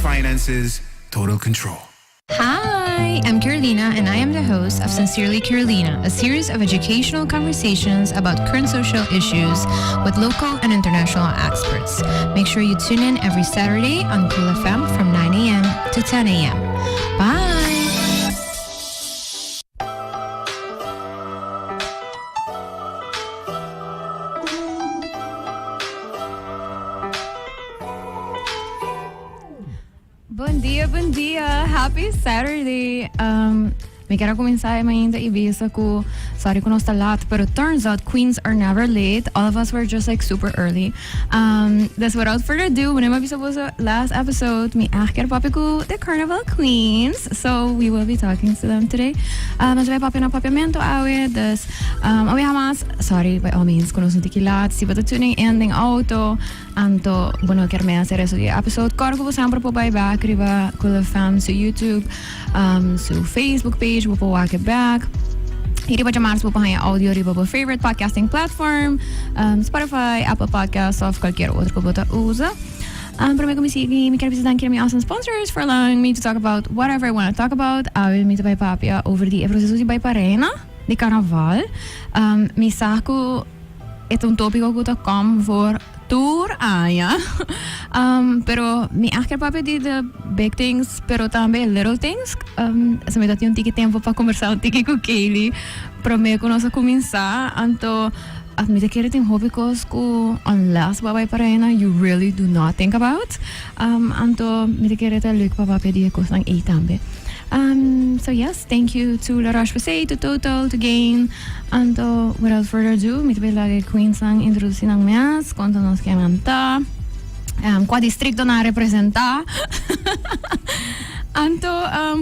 finances, total control. Hi, I'm Carolina, and I am the host of Sincerely Carolina, a series of educational conversations about current social issues with local and international experts. Make sure you tune in every Saturday on Cool FM from 9 a.m. to 10 a.m. Bye! Bom dia. Happy Saturday. Me quero começar ainda e ver ko sorry kung nosta laat, pero turns out queens are never late. All of us were just like super early. Thus without further ado, when I'm supposed to last episode, me asker papi ko the Carnival Queens. So we will be talking to them today. Mas vai papi na papiamento awe, dus awe hamas, sorry by all means, kung nosta tikilat, si bata tuning ending auto, anto bueno kerme hacer eso di episode. Karo ko sempre po by back riba Cool FM sa YouTube, sa Facebook page, po po wake back. Hindi pa jamars po pa kaya audio riba po favorite podcasting platform, Spotify, Apple Podcasts, of cualquier otro po ta usa. Pero me quero presentar my awesome sponsors for allowing me to talk about whatever I want to talk about. I will meet by Papia over the processo di Baiparena, di Carnaval. Mi saco itong tópico ko ta kom voor tour aya. Pero mi asker papi di the big things, pero também little things. Sa me dati yung tiki tempo pa conversar un tiki ko Kaylee. Pero me conoce começar, anto at me te kere ting hobby's ko unless babay parena you really do not think about. Anto me te kere ta leuk pa papi di ko sang A tambe. So yes, thank you to La Roche-Posay, to Total, to Gain. And without further ado, mit lagi Queens ang introducir ng mes, kung nos kemanta, qua distrito na representa. Anto,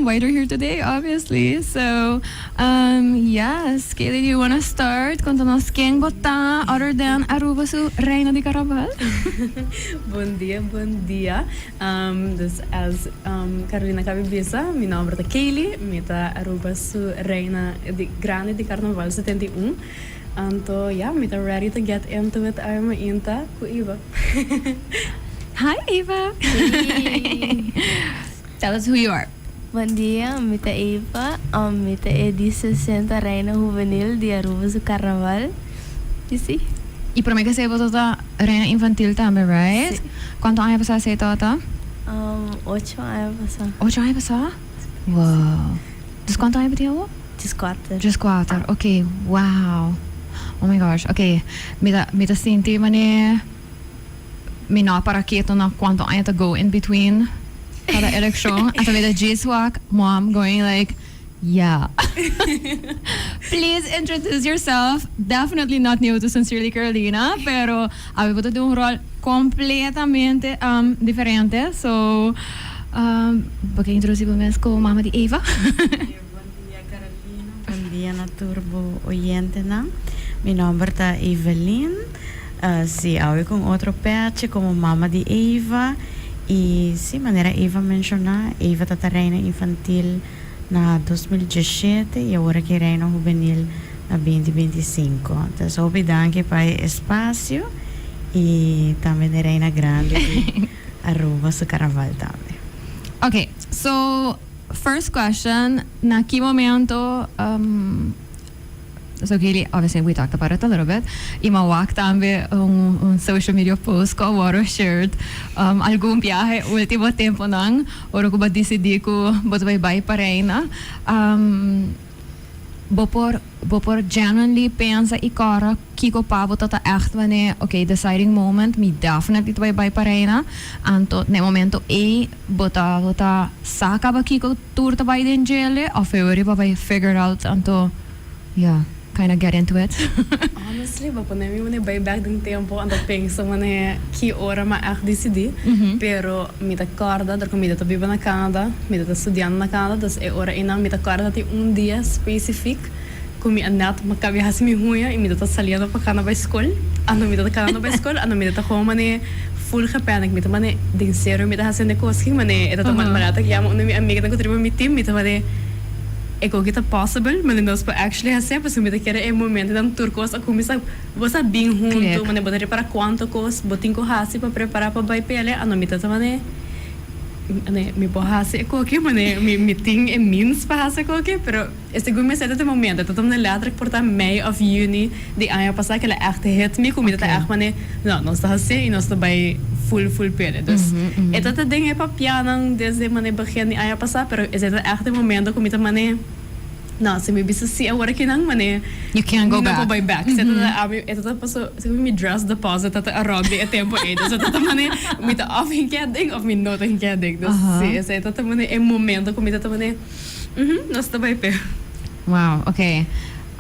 why they're here today, obviously. So, yes, Kaylee, do you want to start? Kung nos ken bota, other than Aruba su Reina de Carnaval? Bom dia. Dus as Carolina Cabibisa, meu nome é Kaylee, mita Aruba su Reina de Grande de Carnaval 71. Anto, yeah, mita ready to get into it. I'm Inta ku Eva. Hi, Eva. Hey. Tell us who you are. Bom dia, mita Eva. Mita Edi 60 Reina Juvenil de Aruba su Carnaval. You see? Y por mí que se vota reina infantil también, right? Sí. ¿Cuántos años pasaste tota? 8 anos passar. 8 años pasaste? Wow. Dus cuántos años tienes? Just 4. Just 4. Okay, wow. Oh my gosh. Okay. Mita sinti mane mina para keto na cuántos años to go in between cada election. At mita J-Swag mom going like, yeah. Please introduce yourself. Definitely not new to Sincerely Carolina, pero había podido un rol completamente diferente. So, porque introducimos con mamá de Eva. Bom dia, Carolina. Bom dia na turbo oyente na. Mi nombre es Evelyn. Sí, hoy con otro patch como mamá de Eva. Y sí, manera Eva mencionar, Eva está reina infantil na 2017 e agora que reina juvenil na 2025. Então, só danke para o espaço e também a reina grande de Aruba su Carnaval também. Okay, so first question, na que momento so Kaylee, obviously we talked about it a little bit. Y mawak también un social media post ko water shared algum viaje último tempo nang oro ko ba decidi ko but bye pa reina. Bopor genuinely pensa ikara kiko pavo tata echt wanneer okay deciding moment me definitely bye pa reina. Anto ne momento bota saka ba kiko tour ta by den jele of every ba figure out anto yeah. Kind of get into it. Honestly, ba ponemi mo bay back ng tempo ang penso mo na ki ora ma echt decidi. Pero mita corda, dar comida to viva na Canada, mita to estudiando na Canada, das e ora ina mita corda ti dia specific kumi anat makabihas mi huya e mita to saliendo pa Canada by school. Ano mita to Canada by school, ano mita to home mane full gepanic mita mane ding zero mita hasen de koski mane eta to man malata yamo no mi amiga ko tribo mi team mita mane eko kita possible, mas nós para actually fazer, porque me daquele é momento de turcos a começar, você bem junto, mas botar para quanto cos, botin com hasi para preparar para vai pele, a nome tá também mi bahasa ko que mi ting é means bahasa ko que pero este gue me sete de momento tot om de later porta mei of juni die aan passar que ela echt hit me comida tá echt mané não nós tá assim e nós tá by full pere dus é tot ding é papianang desde mané begin die aan passar pero é echt de momento comida mané não se me bisa se agora que não mané You can't go não back. vou buy back se tá passou se me dress deposit tá around é tempo é dus tá mané me tá off em que ding of me not em que ding dus se é tá mané é momento comida tá mané nós tá by pé. Wow, ok.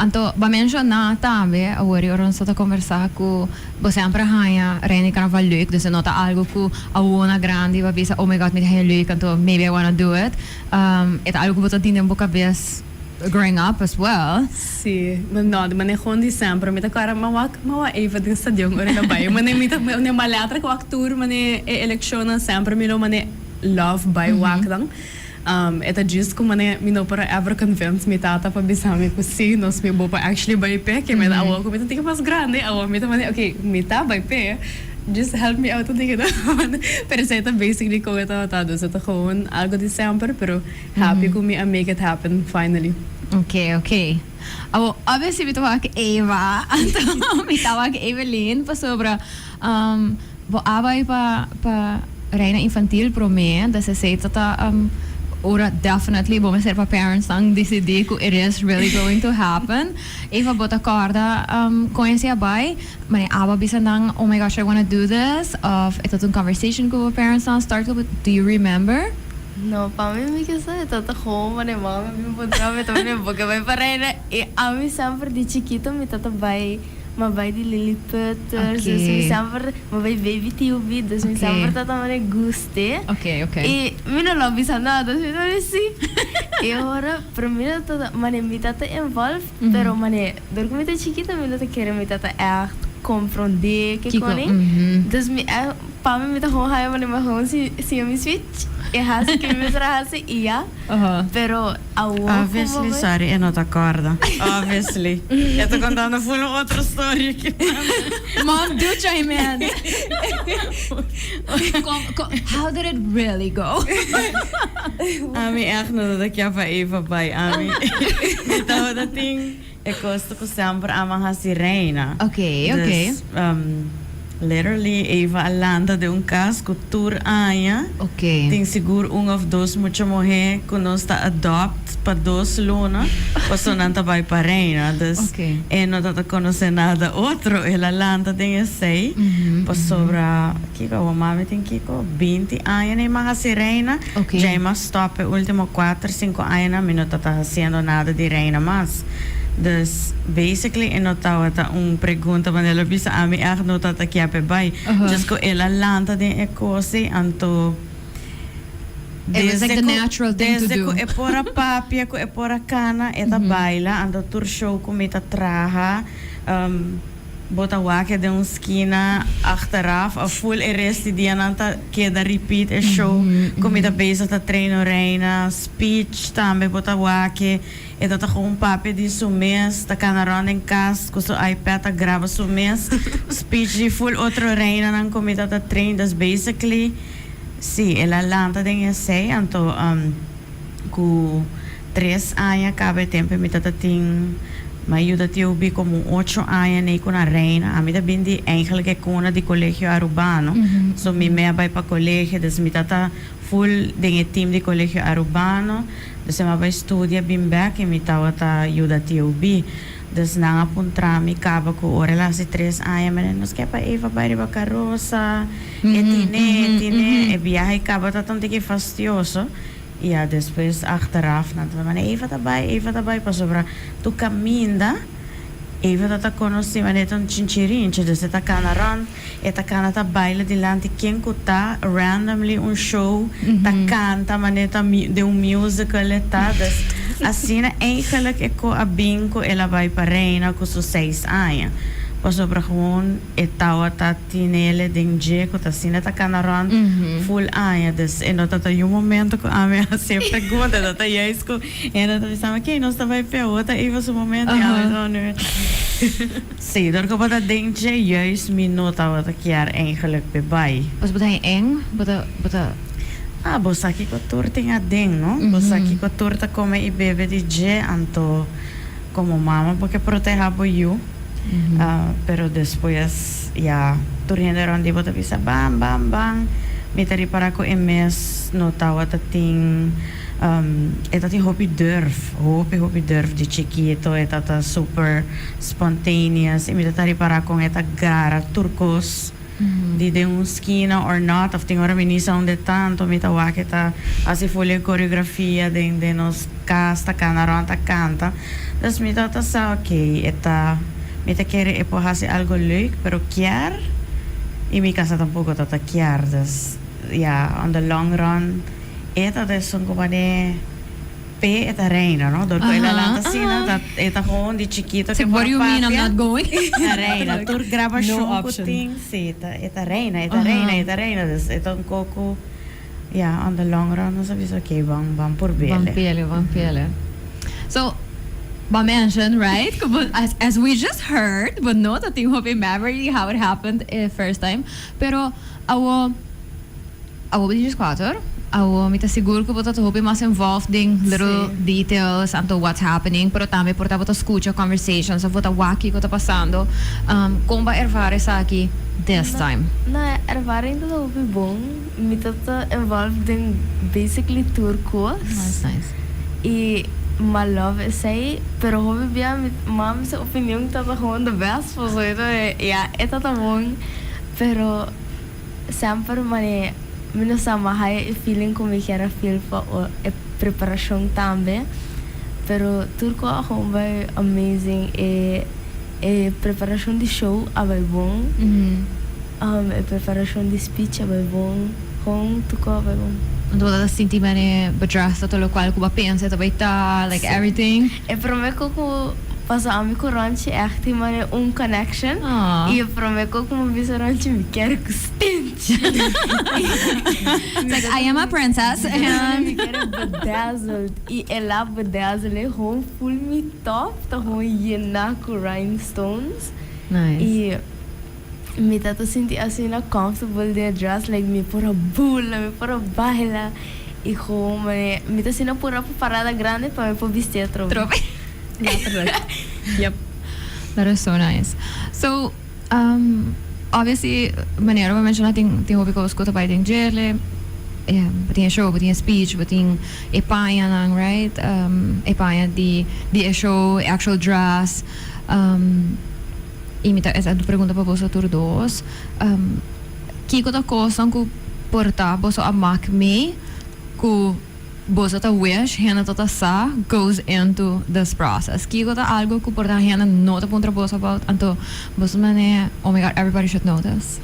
Anto, ba mencionar também, agora eu não estou a conversar com você sempre hanya Reine Carnaval leuk, dus nota algo que a una grande, vai pensar, oh my god, me é leuk, anto maybe I wanna do it. É algo que você tem um pouco cabeça growing up as well. Sim, mas não, mas é gewoon sempre, me tá cara, mas even din stadion ora na bay. Mas me tá ne malatra com actor, mas é election sempre me lo mas love by wak lang. Eta just como me não para ever convince me tata para bisame que sim, nós me bopa actually by pé, que me dá algo que me tem mais grande, algo me tá mas okay, me tá by pé. Just help me out and think pero sa ito basically ko ito tado sa ito gewoon algo December pero happy ko me make it happen finally. Ok. Obviously, me tawag Eva. Anto, me tawag Evelyn pa sobra. Bo abay pa Reina Infantil pro me, da se say tata ora definitely bo me ser pa parents ang decidi ko it is really going to happen. Eva bota corda conhece a bay, mas aba bisa nang oh my gosh I want to do this of ito tong conversation ko parents ang start ko do you remember? No, para mim que isso é tanta como né mama me botar me também porque vai para ela e a mim sempre de chiquito me tata vai de Lilliputers, Okay. dus me sempre vai baby TV, dus me Okay. sempre tata me guste. Ok. E me não love bisa nada, dus me não assim. E agora primeiro tata mane me tata involved, pero mane dor como te chiquito me tata querer me tata echt compreender que koning. Dus me para mim me tata gewoon haia mane maar gewoon se eu me switch. E hasi que me trahase ia, pero Obviously, sorry, eu não te acordo. Obviously. Eu tô contando full outra história aqui. Mom, do chime in. How did it really go? Ami, echt não dat ik pa even bij Ami. Então, dat ding, ik kost ko sempre ama ha sirena. Ok. Dus, literally, Eva alanda de um casco tour aia. Ok. Tem seguro of dois mucho morrer que nós está adopt para dois luna, passou não tá vai para reina, dus Ok. não tá conhecer nada outro, ela landa tem sei, passou para que o mami tem que 20 anos nem mais reina, Ok. já mas stop último 4, 5 anos, não tá fazendo nada de reina mais. Dus basically eu notava pergunta quando ela disse a mim não tá aqui a pai, just que ela landa de coisa anto It was like the natural thing to do. Desde que é por a papia, que é por a cana, é da baila, ando tour show com meta traha, bota wake de esquina achteraf, a full rest die ananta queda repeat a show, com meta bezig te treino reina, speech também bota wake, é dat gewoon papia de sumes, ta canaron em casa, com seu iPad a grava sumes, speech de full outro reina, não com meta te treino, das basically sí, ela lanta tem sei, então com 3 anos cabe tempo me tata tem mas eu dati ubi como 8 anos nem com a reina a mim da bindi eigenlijk é com a de colégio Arubano so me vai para colégio des me tata full tem team de colégio Arubano des me vai estudia bem back e me tata eu dati ubi des na apuntra mi cava com ora lá se 3 anos mas nós quer para Eva vai para carroça e viaje cava tá tão que fastidioso e a depois achteraf na mas Eva daarbij pas sobre tu caminda Eva tá conhece mas é um chinchirinche des tá canaran tá canta baila de lante quem cuta randomly show tá canta mas de musical tá assim eigenlijk é com a bingo ela vai para reina com seus 6 anos pas sobre gewoon etawa ta tinele dinje ko ta sina ta kanaran full anos des e nota ta um momento ko ame sempre pergunta ta yes ko e nota sama que nós vai pe outra e was momento sim door ko bata dinje juist mi nota wat ik jaar eigenlijk bij Was bota eng? Bota bosa aqui com turta em adem, não? Bosa aqui com turta come e bebe de je, anto como mama, porque proteja boiu. Pero depois, ya, turhende rondi bota bisa bam, bam, bam. Mitari para ko emes no tawa tating etating hopi durf de chiquito, etata super spontaneous. Imitari para kong eta gara turcos. De um esquina or not, of ting ora minisa onde tanto, mitawa kita asi folha coreografia de nos casta, canaranta, canta. Dus mitata sa, okay, eta, mita quere epohasi algo leuk, pero kiar, y mi casa tampoco tata kiar. Dus, ja, on the long run, eta de son compane P eta reina, no? Door ko ilalanta sina, dat eta gewoon die chiquito So, what do you mean I'm not going? Eta reina, tur graba No show option. ting, eta reina, dus eta un coco, ja, on the long run, no sabi okay, bang por bele. Vampele. So, but mentioned, right? As we just heard, but no, that thing Hopi Maverick, how it happened first time. Pero, awo just quatro. Awo mita seguro que bota Hopi mas involved in little details and what's happening, pero também por tá bota escuta conversations, of bota waki que tá passando. Como vai ervar essa aqui this time? Na ervaring dat ook bom. Met dat involved in basically turcos. Nice. E my love is say, pero hobby bia met mam se opinião dat gewoon de best voor zo. Ja, het dat bom. Pero sempre mane menos sama hai feeling como que era feel for a preparação também. Pero turco gewoon vai amazing e preparação de show abai bom. A preparação de speech abai bom. Gewoon turco abai bom. Então dat sinti bene bedrasta todo lo qual Cuba pensa também tá like everything. E prometo que passa a mim com ranch echt mane connection. E prometo que me visa ranch me quer que stint. It's like I am a princess and Me quer bedazzled. E ela bedazzled gewoon full me top, tá gewoon llena com rhinestones. nice. E me tá senti assim na comfortable de dress like me por a bula, me por a baila. E gewoon me tá sentindo por a parada grande para me por vestir Trope. Yep. That is so nice. So, obviously, maneira we mentionar tem hobby que eu escuto para tem gele, tem show, tem speech, tem epaia nang, right? Epaia de show, actual dress. Imita essa pergunta para você todos dois. Que coisa que portar você a mak me que você tá wish hena tota sa goes into this process. Que coisa algo que portar hena não tá contra você about, então você mane oh my god, everybody should know this.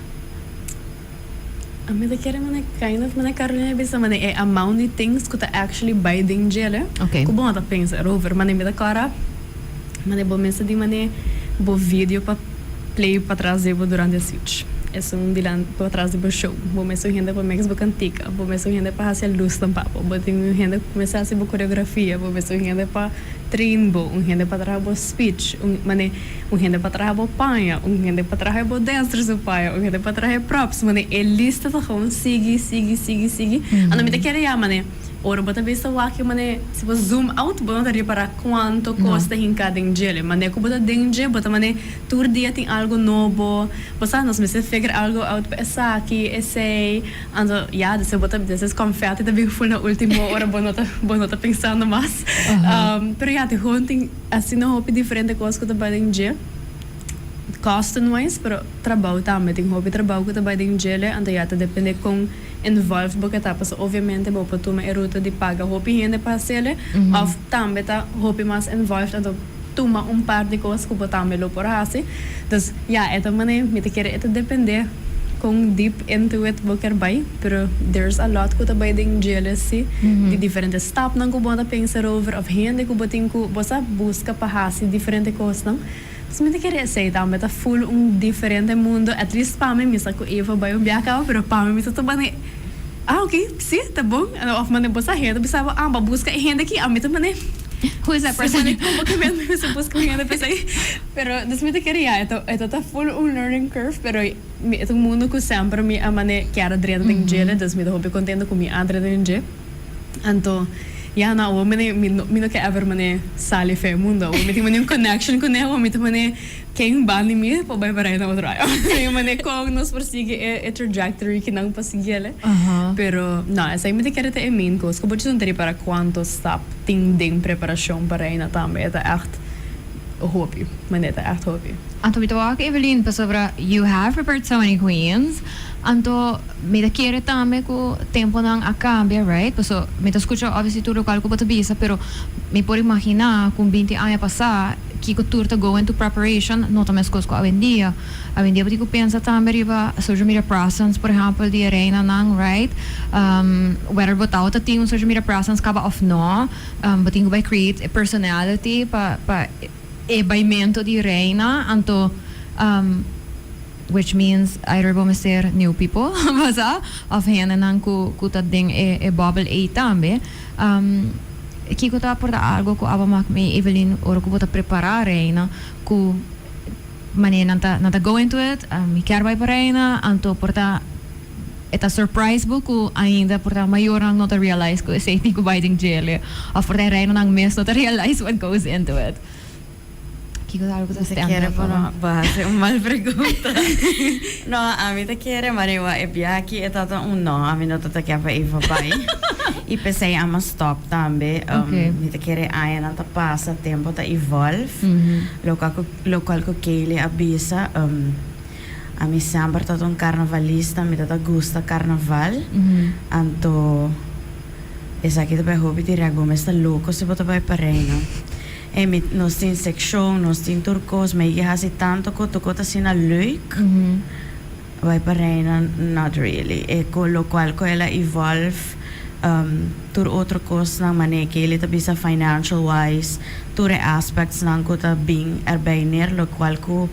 A mim da kere mane kind of mane Carolina bisa mane é amount de things que tá actually binding jele. Okay. Que bom tá pensa over mane me da cara. Mane bom mensa de mane bo vídeo para play para trazer durante a switch. É dilan para trazer bo show. Bo mensa renda para mex bo cantica. Bo mensa renda para hacer luz tampa. Bo tem renda começar a fazer bo coreografia. Bo mensa renda para train bo, renda para trazer bo speech. Mane renda para trazer bo panha, renda para trazer bo dancers do paia, renda para trazer props. Mane é lista tá com sigue. Ano me te quer ya mane. Ora bota vista waki mane se você zoom out bota para quanto custa em cada ingele mane ko bota dengue bota mane tour dia tem algo novo você nós me se figure algo out para essa aqui essay ando ja você bota desses confete da bem full na última hora bonota pensando mais pero ja te hunting assim não hobby diferente coisa que tá dengue cost-wise, pero trabalho também tem hobby trabalho que também tem gele, então já depende com involved porque tá passando obviamente vou para tomar a ruta de paga hobby ainda para ser ou também tá hobby mais involved então toma par de coisas que vou também lo por assim, então já é também me te quer é depender com deep into it vou quer vai, pero there's a lot que também tem gele se de diferentes step não que vou pensar over of ainda que vou ter que você busca para assim diferente coisas não. Se me querer sei também tá full diferente mundo, at least para mim misa ko Eva vai biaka, pero para mim tá bane. Ok, sim, tá bom. Of mane bossa renda, bisava busca renda aqui, a mim também. Who is that person? Como que me supus ko nga napasay. Pero, das mi te queria, ito ta full learning curve, pero itong mundo ko sempre mi amane chiara drena ng gele, das mi to hobi contento ko mi andre ng gele. Anto, ja, nou, mi no que ever mane sali fe mundo. Mi ti mane yung connection ko ne, mi ti mane kayong bani mi po bay baray na utrayo. Mi mane kong nos persige trajectory kinang pasigele. Pero no, essa mi ti kere te main course. Ko budget teri para quanto stap ting ding preparasyon para na tambe eta echt hobby. Mane eta echt hobby. Anto, vi tawag Evelyn pa sobra, you have prepared so many queens. Anto, me da quiere tame ko tempo nang akambia, right? So, me da escucho obviously tu local ko bata bisa, pero me por imaginar kung 20 anos passa, que tur ta go into preparation, no tames ko avendia. Avendia pati ko pensa tame riba social media presence, por exemplo, di arena nang, right? Whether botao ta ting social media presence kaba of no, bating ko by create a personality pa ebaimento di reina, anto which means either vamos ser new people basa of hena nang ku tad ding e bubble a tambe kiko ta porta algo ko aba mak me Evelyn oro ko bota preparare na ku mane nanta go into it mi quer vai para ena anto porta eta surprise book ku ainda porta maior ang not realize ko say ko biding jail of porta reina nang miss not realize what goes into it. Kiko algo ta Te quiere para base un mal pregunta. No, a mí te quiere mariwa e biaki e tata un no, a mí no te quer para ir vai. E pensei ama stop tambe. Mi te quiere ai na ta passa tempo ta evolve. Local ko kele abisa a mí sempre tata un carnavalista, mi tata gusta carnaval. Anto esa aqui te hobby ti reago me sta louco se bota vai parena. En nos tin seksjon, nos tin turkos, maar je has tanto ko to kota sina leuk. Vai parena not really. Eko lo qual ko ela evolve tur otro kos nang maneke ele ta bisa financial wise, ture aspects nang ko ta bing erbij neer lo qual ko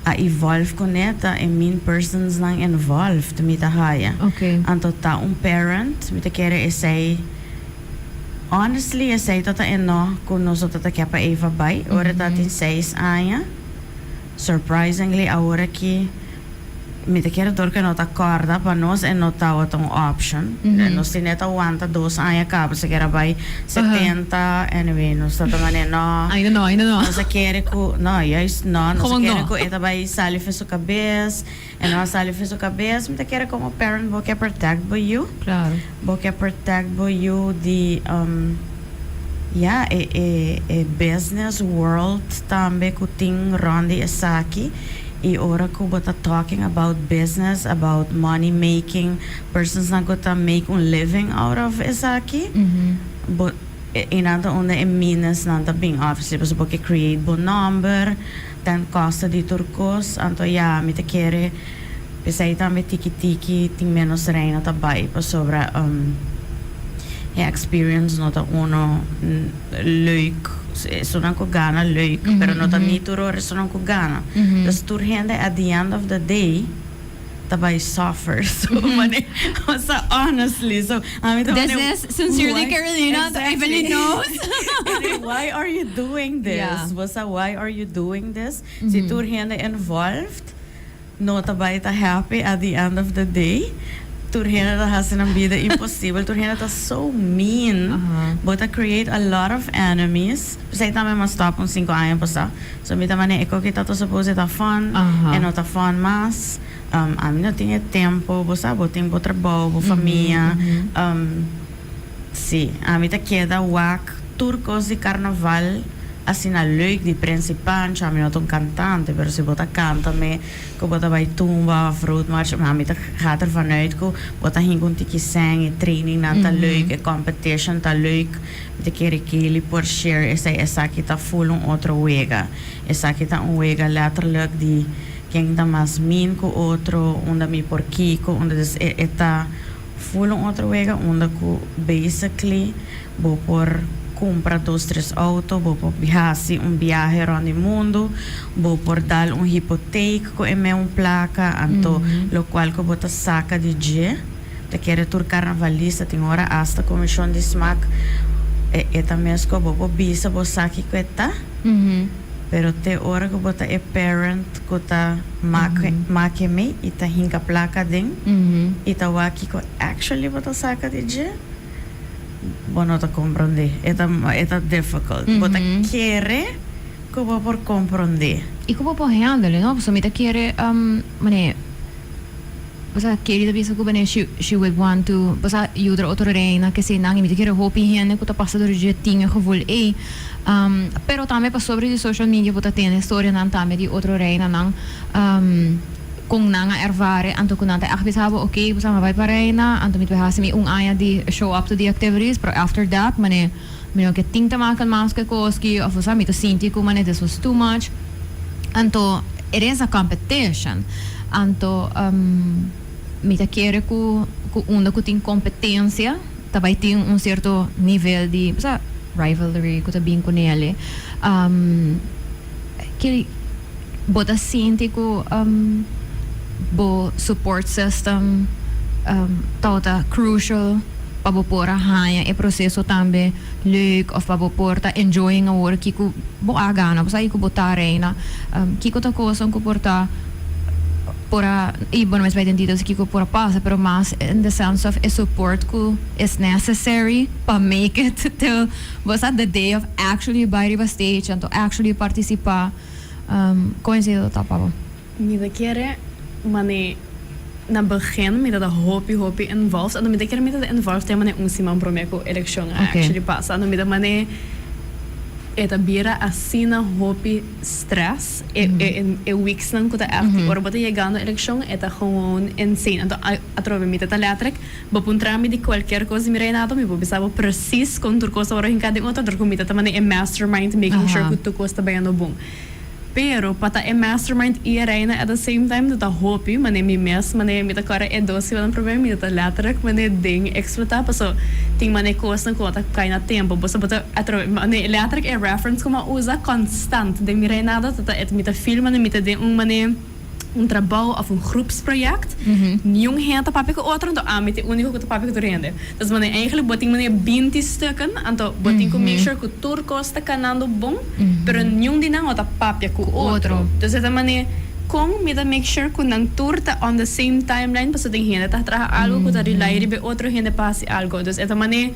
a evolve ko neta en min persons nang involved mita haya. Okay. Anto ta un parent mita kere esay. Honestly, eu sei tata eno kung noso tata kaya pa Eva bay. Ora tatin 6 anya. Surprisingly, ahora ki mi te quiero dormir no ta corda pa nos en no ta otong option. Nos tineta aguanta 2 anya cabo se quiera bay 70 anyway nos tata mane no. I don't know. Nos quiere ko no, yes no, nos Como quiere no? ko eta bay sali fe su cabeça. E no sali fe su cabeça, mi te quiere como parent bo que protect bo you. Claro. Porque protect bo you the business world tambe kuting rondi esaki e ora ko bota talking about business, about money making, persons na go ta make un living out of esaki. But inanta onde e minas nanta bing obviously porque create bo number dan costa di turcos anto mi te quiere pesai tambe tiki ting menos reina tabay pa sobra experience nota uno leuk sonan ko gana leuk pero nota nituro sonan ko gana dus turhende at the end of the day tabay suffer so mane so honestly so This is sincerely Carolina. Exactly. Evelyn knows. Why are you doing this? Yeah. Why are you doing this? Si turhende involved no tabay ta happy at the end of the day. Turhena ta hasin ang vida impossible. Turhena ta so mean. But ta create a lot of enemies. Say tama mas stop un 5 anos pa sa. So mi tama ne eko kita to suppose ta fun. E no ta fun mas. A mim não tinha tempo, você botem bo trabalho, bo família. Sim, a mim tá queda wak turcos de carnaval. Assim na leuk de principante, a mim não tô cantante, pero se bota canta me, que bota vai tumba, fruit march, a mim tá gaat er vanuit ko, bota hingon tiki sang, training na tá leuk, competition tá leuk, de querer que ele por share essa aqui tá full outro wega, essa aqui tá wega letterlijk die quem dá mais min com outro, onde me por kiko, onde está full outro wega, onde ko basically bo por compra 2-3 autos, vou por viajar viaje around o mundo, vou por dar hipoteca com placa, anto lo qual que bota saca de dia, te quer tur carnavalista, tem hora hasta comissão de smack, eta mesco bobo bisa bosaki kweta pero te ora ko bota parent ko ta make me ita hinka placa den ita waki ko actually bota saka de je bono ta comprende eta difficult bota quiere ko por comprender e como por handle no so mita quiere mane basta quiere de bisa ko bane she would want to basta ayudar outra reina que se nang mita quiere hopi hene ko ta passador de tinha gevoel pero também para sobre de social media bota tem história nan também de outra reina nan kung nanga ervare anto kunanta akbisabo okay busa ma vai para reina anto mit behasimi aya di show up to the activities but after that mane que tinta makan maske koski of busa mit sinti ku mane this was too much anto it is a competition anto mita quiere ku unda ku tin competência também tem certo nível de busa rivalry ku tabing ku nele que bota sinti ku bo support system tota crucial para pora hanya e processo também leuk of para porta enjoying a work kiku bo agana bo sai ku botar reina kiku ta cosa ku porta pora e bom mas vai entendido se kiku pora passa pero mas in the sense of a support ku is necessary para make it till was at the day of actually by the stage and to actually participar coincido tapavo mi da quiere mane na begin met dat hopi involved en dan met ik met dat involved te mane simam promeko election actually passa dan met dat mane eta bira asina hopi stress weeks lang ko ta echt or bota llegando election eta gewoon insane en dan atrove met dat letterlijk bepuntra me de qualquer cosa mi reinato mi pensavo precies con tur cosa ora in cada outra door com met dat mane mastermind making sure que tu costa bem no bom pero pata mastermind e reina at the same time dat hopi mane mi mes mane mi ta cara doce van problema mi ta letterlijk mane ding exploita paso ting mane costa ko ta kaina tempo bosa bota atro mane letterlijk reference como usa constant de mi reina dat et mi ta film mane ta ding mane trabalho of groepsproject. Nieuw heen te papier outro dan met de unico que te papier te rende. Dus mane eigenlijk boting mane 20 stukken en to boting com make sure que tur costa canando bom, pero nieuw die nang ota papier ku outro. Dus het mane com me da make sure que nang tur ta on the same timeline paso ding heen ta traha algo que ta relay be outro heen passe algo. Dus het mane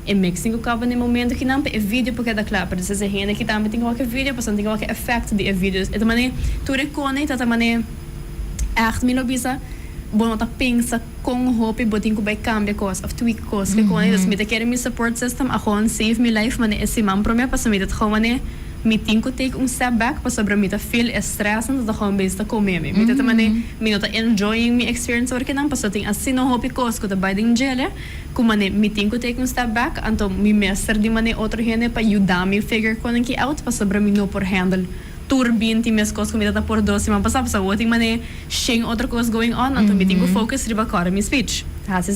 en mixing ook op een moment que não é vídeo porque da claro para dizer gente que também tem qualquer vídeo passando tem qualquer effect de vídeos então mané tu recone tá mané echt milo bisa bom tá pensa com hope botinho vai cambia coisa of tweak coisa que quando das me te querem me support system a gewoon save me life mané esse mam pro me passa me det gewoon mané me tinko take step back para sobre me tá feel stress and da gewoon besta comer me te mané me tá enjoying me experience porque não passa tem assim no hope coisa que tá biding gele como mané me tinko take step back então me mestre de mané outro gente para ajudar me figure quando que out para sobre me no por handle turbin ti mes coisas comida por doce mas passa outra mané sem outra coisa going on então me tinko focus riba cara me speech has to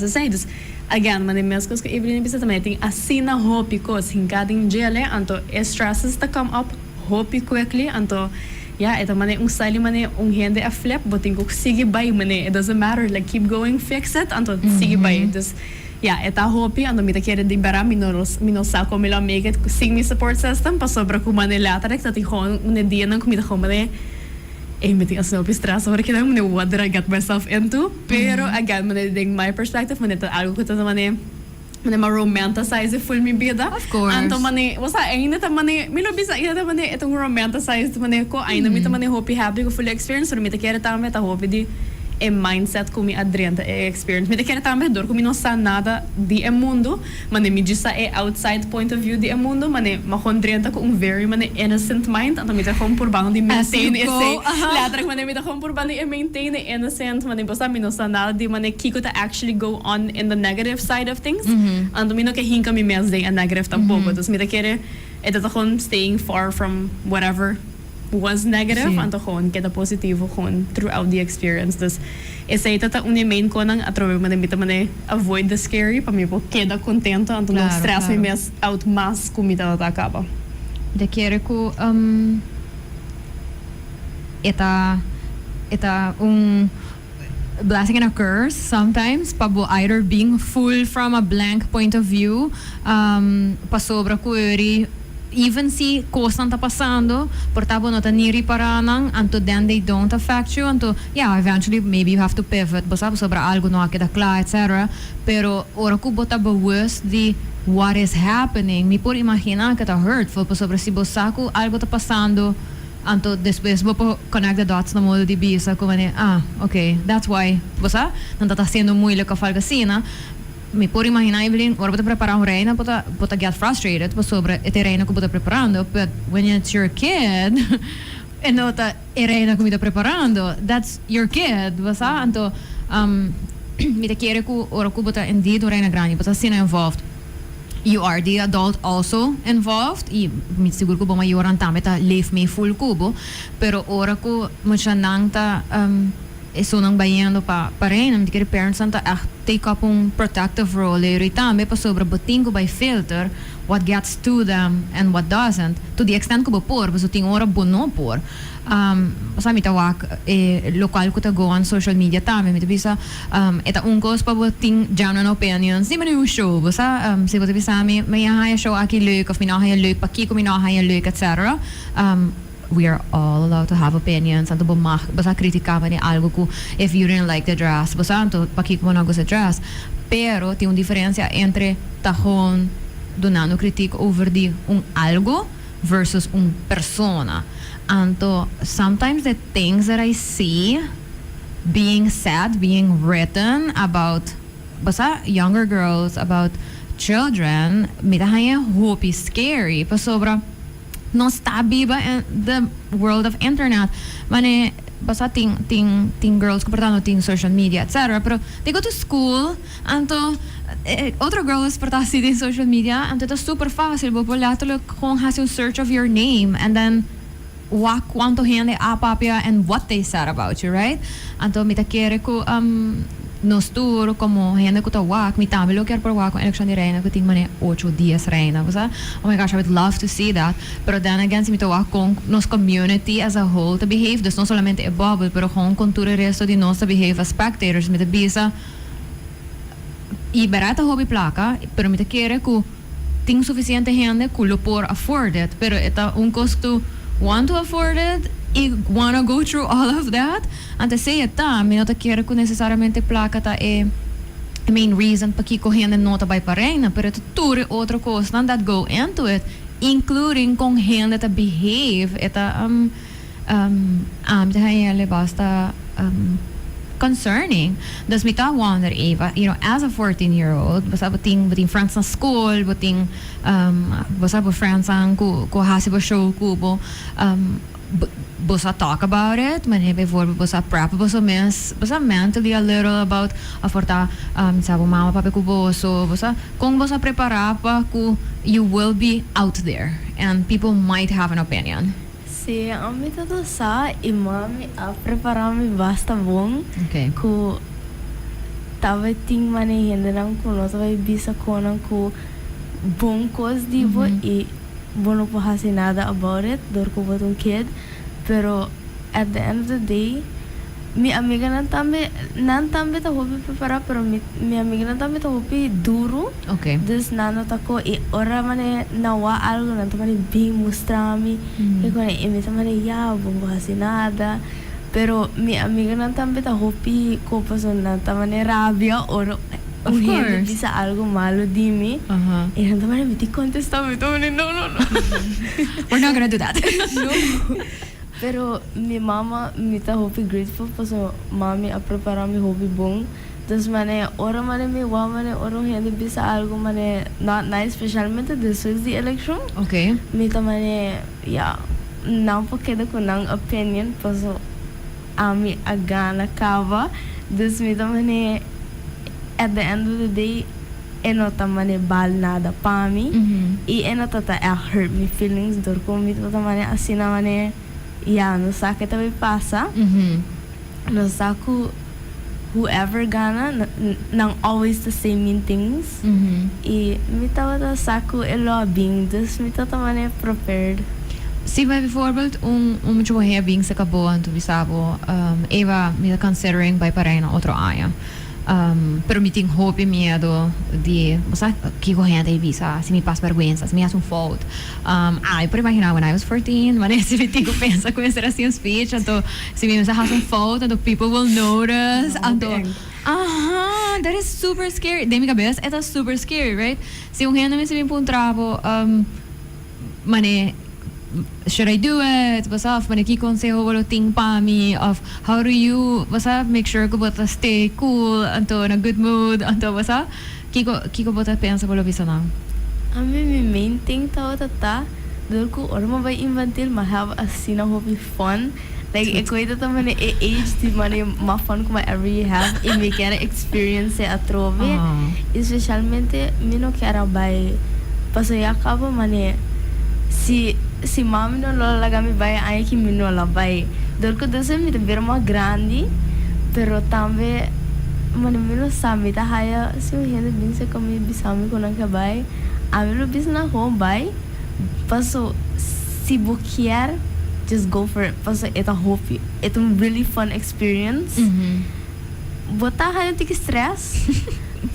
say dus again mané mes coisas que Evelyn precisa também tem assim na hope coisa em cada gele então stresses ta come up hope quickly então yeah, ito mané style mané gente a flip, boting ko sige bay mané. It doesn't matter, like keep going, fix it, anto sige bay. Dus yeah, ito hopi, anto mita kere di bara minosa ko mila make it sig mi support system pa sobra ko mané later dat ik gewoon une dia nang kumita ko mané. Meting as no stress over kina mané what did I get myself into? Pero again mané ding my perspective mané ta algo ko ta mané mané ma romanticize full mi bida. Of course. Anto mané, wasa ainda ta mané, milo bisa ida ta mané itong romanticize mané ko ainda mi ta mané happy happy ko full experience or mi ta kera ta ta happy di mindset ko mi adrenta experience. Mi ta kera ta dor ko mi non sa nada di mundo, mané mi gisa outside point of view di mundo, mané ma kondrenta ko very mané innocent mind, anto mi ta kom por bang di maintain esse. Later mané mi ta kom por bang di maintain innocent, mané basta mi non sa nada di mané kiko ta actually go on in the negative side of things. Anto mi no ke hinka mi mes day a negative tampoco. Dus mi ta kere ito ta gewoon staying far from whatever was negative anto gewoon keda positivo gewoon throughout the experience. Dus essa ita ta main ko nang atrove mané mi ta mané avoid the scary pa mi po keda contento anto no stress mi mes out mas kumita ta acaba. De quiere ku eta blessing and a curse sometimes, pabo either being full from a blank point of view, pasobra ko even si kosan ta pasando, portabo no ta niri paranang, anto then they don't affect you, anto, yeah, eventually maybe you have to pivot, basta sobra algo no akida kla, etc. Pero ora ko bota bewust di what is happening. Mi por imaginar que ta hurtful, pa sobra si bosako algo ta pasando, anto después vou connect the dots na modo de bisa como okay, that's why basta não tá sendo muito a falgacina. Me por imaginar Evelyn, ora bota preparar reina, bota get frustrated sobre ete reina que bota preparando, but when it's your kid e nota reina que me tá preparando, that's your kid, basta anto me te quiere ku ora ku bota indeed reina grande, bota sina involved. You are the adult also involved. I mi siguro ko ba mayoran tame ta leave me full kubo. Pero ora ko mo siya nang ta so nang bayando pa rin. Hindi kaya parents ta take up un protective role. Tame pa sobra buting ko by filter what gets to them and what doesn't. To the extent ko ba por. Baso ting ora bono por. Basta mi tawak local ko ta go on social media tame mi bisa eta unkos pa ting genuine opinions di man yung show basta si ko bisa mi may haya show aki leuk of minahaya leuk paki ko minahaya leuk etc. We are all allowed to have opinions and to basta kritika man ni algo ko if you didn't like the dress basta to paki ko na go sa dress pero ti un diferencia entre tahon donando critique over di un algo versus un persona. And sometimes the things that I see being said, being written about basta younger girls, about children, mitahaya hope is scary. Pa sobra no stabi ba in the world of internet. Mane basta ting girls comportando ting social media, etc. Pero they go to school and other girls portasi din social media and ito super fácil. Bo later kung has yung search of your name and then wak kwanto gente apapia and what they said about you, right? Anto mita quiere ko nos tour como gente ko ta wak mi tamilo quiero por wak election di reina ko ting mane 8 dias reina basta oh my gosh I would love to see that pero then again si mita wak con nos community as a whole to behave dus no solamente a bubble pero con todo el resto di nos to behave as spectators mita bisa i barata hobby placa pero mita quiere ko ting suficiente gente ko lo por afford it pero eta un costo want to afford it, I wanna go through all of that, and to say it mi nota quiero ko necesariamente placa ta main reason pa ki correndo nota by parena, pero tuture otro costa that go into it, including kung gente ta behave, eta basta concerning. Dus mita wonder Eva, you know, as a 14-year-old, basta buting friends na school, buting basta bu friends ang ko hasiba show kubo, basta talk about it, manhebe for basta prep basta mentally a little about aforta sabo mama papi kubo so basta kung basta prepara pa ku you will be out there and people might have an opinion. Sí, a mí todo sa y mami a prepararme basta bom. Okay. Ku tava ting mane hende nang ku no tava bisa ko nang ku bom cos dibo e bono po hasi nada about it dor ko botong kid pero at the end of the day mi amiga nan tambe ta hobi prepara pero mi amiga nan tambe ta hobi duro. Okay. Dus nano tako e ora mane nawa algo nan tamane bing mostrami e kone e mi tamane ya bongo hasi nada pero mi amiga nan tambe ta hobi ko pason nan tamane rabia ora Of course. bisa algo malo di mi e nan tamane mi ti contesta mi tamane no We're not gonna do that. no. Pero mi mama mi ta hopi grateful paso mami a preparar mi hopi bom. Dus mane ora mane mi wa mane ora hindi bisa algo mane not nice specialmente después the election. Okay. Mi ta mane ya não queda com nang opinion paso ami agana kava. Dus mi ta mane at the end of the day enota mane bal nada pa mi. I enota ta hurt me feelings dor ko mi ta mane asina mane yeah, no saque também passa. No saco whoever gana não always the same mean things. E me tava da saco e lobbying, dus me tava também prepared. Se vai bijvoorbeeld muito morrer bem se acabou anto bisabo Eva me considering vai para na outro área pero me tem hope e medo de você que correndo aí visa se me passa vergonha se me faz fault eu por imaginar when I was 14 mas se me tenho pensa com essa assim speech então se me faz fault então people will notice então that is super scary de minha cabeça é super scary right se renda me se me trabo mane should I do it? Basta of maniki consejo wala ting pa me of how do you basta make sure ko bata stay cool anto na good mood anto basta kiko bata pensa wala bisa na. Mi main thing tao tata dul ko orma ba inventil ma have asina hope fun like equate ta mane age di mane ma fun ko ma every have in me kera experience a trove especialmente mino kera by pasaya ka ba mane si mami no lo lagami vai ai que mino la vai dorco desse mi ver uma grande pero também mano mino sabe tá haya se o rende bem se como bisami com não vai a mino bis na home vai passo se boquear just go for it passo é a hope é really fun experience botar haya tic stress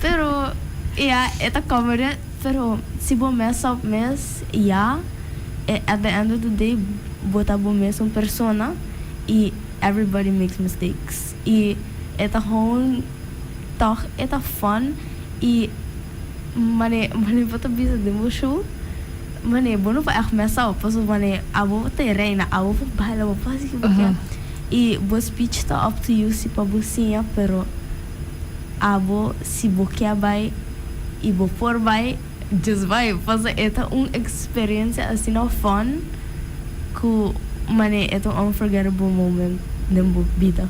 pero yeah é a câmera pero se bom mês at the end of the day botar bom mesmo persona e everybody makes mistakes e eta hon toch eta fun e mane bota bisa de mocho mane bono pa echt messa op so mane abo te reina abo baila abo faz que porque e bo speech tá up to you se pa bucinha pero abo se boquear vai e bo por vai just vai fazer esta experiência assim no fun que mane esta unforgettable moment na minha vida.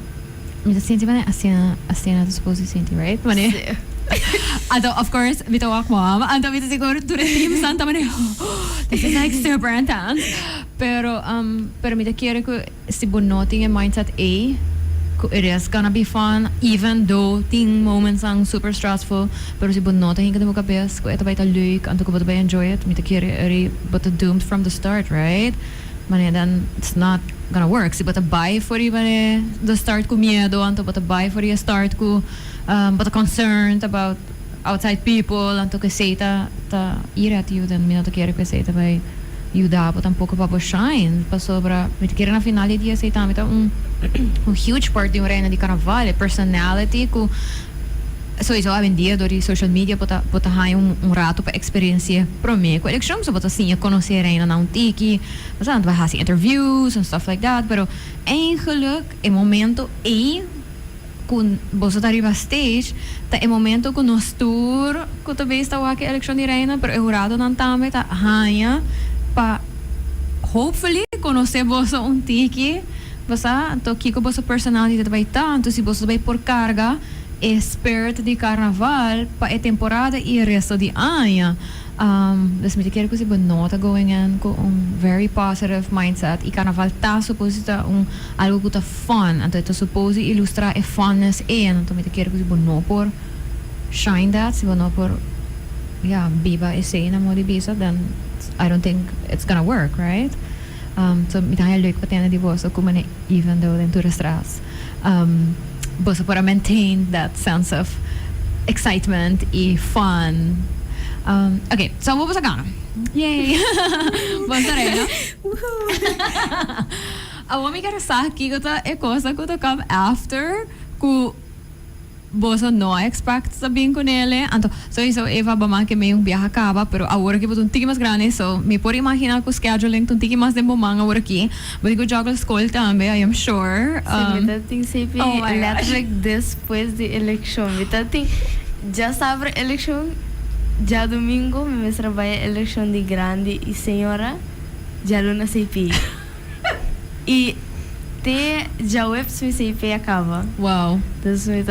Me senti mane a cena do supposed senti right mane então of course me tawak mom então me siguro tu team santa mane this is like super intense pero me te quiere que si bonoting in mindset it is gonna be fun even though ting moments ang super stressful pero si bonota hinga mo kapes ko ito ba ita leuk anto ko ba enjoy it mita kiri but doomed from the start right mane then it's not gonna work si bata buy for the start ko miedo anto bata buy for the start ko bata concerned about outside people anto que seita ta ira at you then mina to kiri ko seita by you dapat un poco para shine pa sobra mita kiri na finale dia seita mita un huge part di reina di carnaval personality ku sowieso hoje em dia door social media bota hai rato para experiência pro me com election so bota assim conhecer reina na tiki mas dan vai haver interviews and stuff like that pero eigenlijk é momento kun boso arriva stage ta é momento kun nos tour ku talvez ta wa ke election di reina pero é jurado nan tame ta hanya pa hopefully conhecer boso tiki basta to kiko boso personality também tanto se boso vai por carga spirit de carnaval pa a temporada e resto de ano dus me quero que se nota going in com very positive mindset e carnaval tá suposto algo que tá fun então tá suposto ilustrar a funness então me quero que se não por shine that se não por biba e cena mo de bisa then I don't think it's gonna work right so me dá leuk patena de boso como even though dentro do stress boso para maintain that sense of excitement e fun okay so what was I gonna yay basta reina awo mi quero saber que é coisa que come after ku boso no expect sabihin ko nele anto so Eva ba man que may yung biyahe acaba pero agora que boto tiki mas grande so me por imaginar ko scheduling tong tiki mas dembo mang agora aqui but ko juggle school tambe I am sure I think se like this pues de election I think já sabe election já domingo me trabalha election de grande e senhora já luna CP e te já webs me CP acaba wow dus me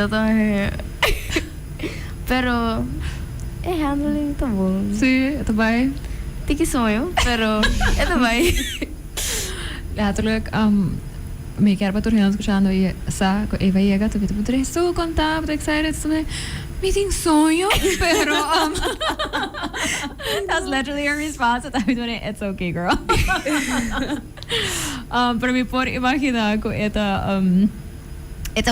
pero handling tá bom sim tá bem tiki sonho pero tá bem letterlijk me quero para tornar escuchando e sa Eva llega tu putre so contento excited so me tem sonho pero that's literally her response at I doing it's okay girl pero me por imaginar ko ita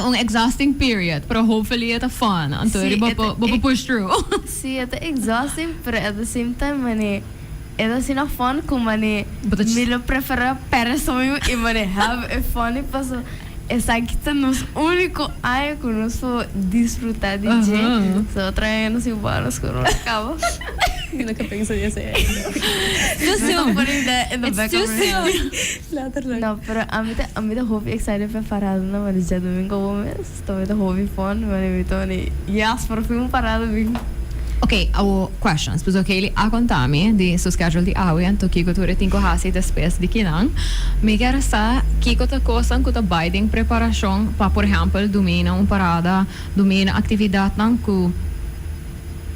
un exhausting period pero hopefully it's fun anto Sí, riba push through Sí, é exhausting, pero at the same time, mane, é assim na fun, como mane, But it's- me lo prefere para sonho e mane have a fun e passo. Essa aqui tá nos único ano que nós vou desfrutar de dia. Só traindo se balas que não acaba. Hindi nakapensa niya sa too Não soon putting that in the it's back too of my head. soon Later lang. Não, pero a mim tá hobby excited para parado na mas já domingo o mês. Tô me tá hobby fun, mane me tô ni yes, por fim parado bem. Ok, our questions. Pues ok, li a contami di su schedule di awi to kiko tu retinko hasi de spes di kinang. Me quero sa kiko ta kosan ko ta biding preparasyon pa por exemplo domina parada, domina atividad nang ku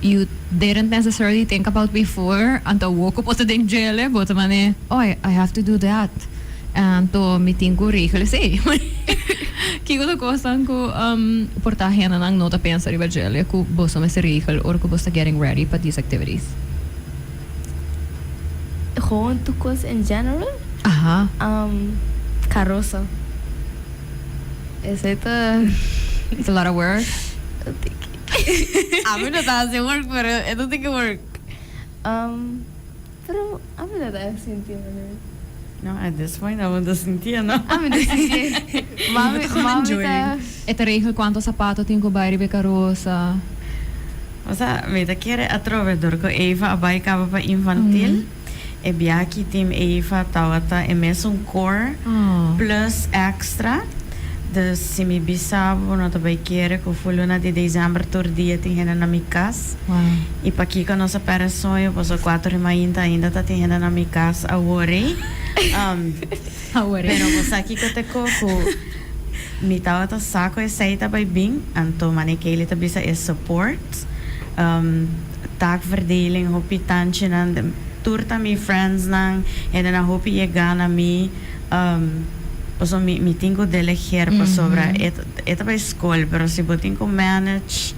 you didn't necessarily think about before until woke up to ding jele but mane I have to do that. And to meeting ko regel say. Kiko ta kosan ko portahe na nang nota pensa riba jele ku boso me se regel or ku bosta getting ready for these activities. Gewoon toekomst in general. Aha. Carroza. Is it It's a lot of work. a mí no te hace work, pero esto tiene que work. Pero a mí no te hace sentido. No, at this point, I want to sentir, no? A mí no te hace Mami enjoying. Ete regel quanto sapato tinko bai ribe carosa. O sea, me te quiere atrovedor ko Eva abay ka pa infantil. E biaki team Eva tawata e mes un core Oh. plus extra. Dus si mi bisabo no tabay quiere ko fuluna de dezembro tur dia tinhena na mi kas. Wow. E pa aqui com a nossa operação, passo 4 ainda tá tinhena na mi kas a worry. Pero você aqui que te coco mi tawa ta sako e saita by bing anto manikele ta bisa is support taakverdeling hopi tantje nan turta mi friends nang en dan hopi je gana mi paso mi tingo delegeer pa sobra eta by school pero si bo tingo manage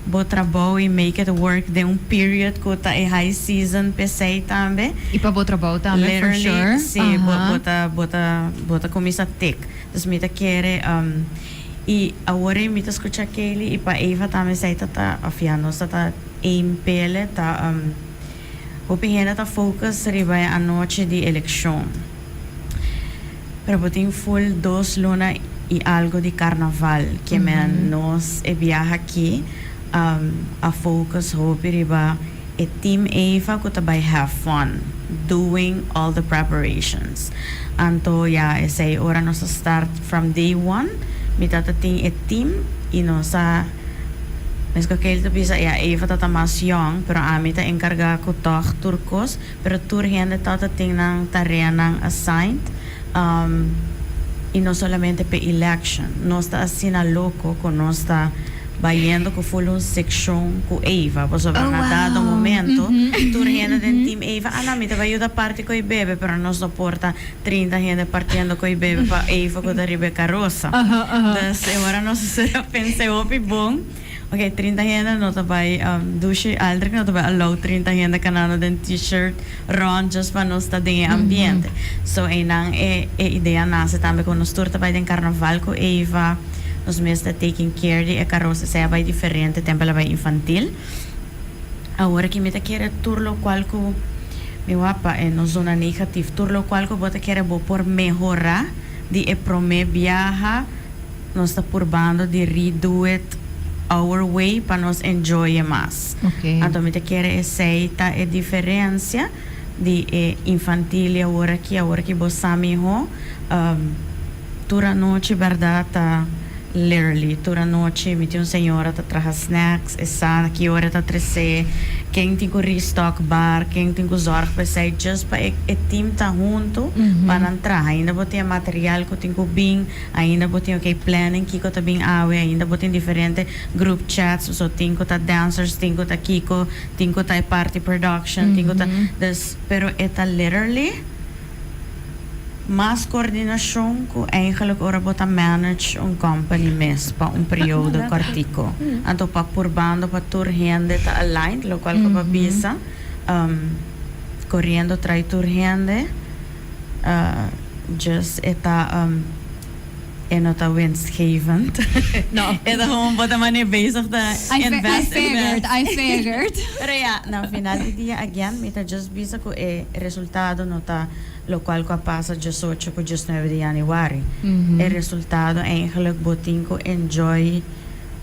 bo trabalho e make it work de period ko ta e high season pesei tambe E pa bo trabalho também, for sure. sim, Aha. bota começa a ter. Dus me ta quere e agora me ta escuta aquele e pa Eva também sai tá afiando tá pele tá o pequena tá focus riba a noite de eleição. Pero botin full 2 luna e algo de carnaval que nós e viaja aqui a focus hope riba e team Eva could by have fun doing all the preparations. Anto I say ora nos start from day one. Mitata ting e team e nossa mas que ele te bisa Eva tata mas young pero amita encarga ko toch turcos pero tur hende tata ting nang tarea nang assigned e não solamente pe election nós está assim a louco com nós está vayendo com full un section com Eva por sobre dado momento tu gente del team Eva mi te va ayuda parte con i bebé pero no soporta 30 gente partiendo con i bebé para Eva con arriba carroza entonces ahora no se pensé opi bon ok 30 gente no te va douche aldrig no te va allow 30 gente canano den t-shirt run just para nos estar en ambiente so enang idea nace también con nos turta vai den carnaval con Eva nos meeste taking care de carroça seja bem diferente tempo ela vai infantil agora que me te quer turlo qual co me guapa no zona negativa turlo qual co bota quer bo por melhorar de prome viaja nos está por bando de redo it our way para nos enjoy mais Okay. então me te quer aceita a diferença de infantil agora que você me ho tura noite verdade literally toda noite me tinha senhora tá traz snacks essa que hora tá trazer quem tem que restock bar quem tem que zorg para sair just para o team tá junto para entrar ainda botem material que tem que bem ainda botem okay planning que tá bem ainda botem diferente group chats so tem que tá dancers tem que tá kiko tem que tá party production tem que tá pero eta literally mas coordinação que eigenlijk ora bota manage een company mes pa un periodo cortico. Anto pa purbando pa tur gente ta aligned, lo cual que pa bisa corriendo trai tur gente just eta nota winstgevend. No. Eta gewoon bota mani bezig te I figured. Pero ja, na final di dia again, mita just bisa ko resultado nota lo cual ko pasa just 8 ko just 9 de januari. El resultado eigenlijk botin ko enjoy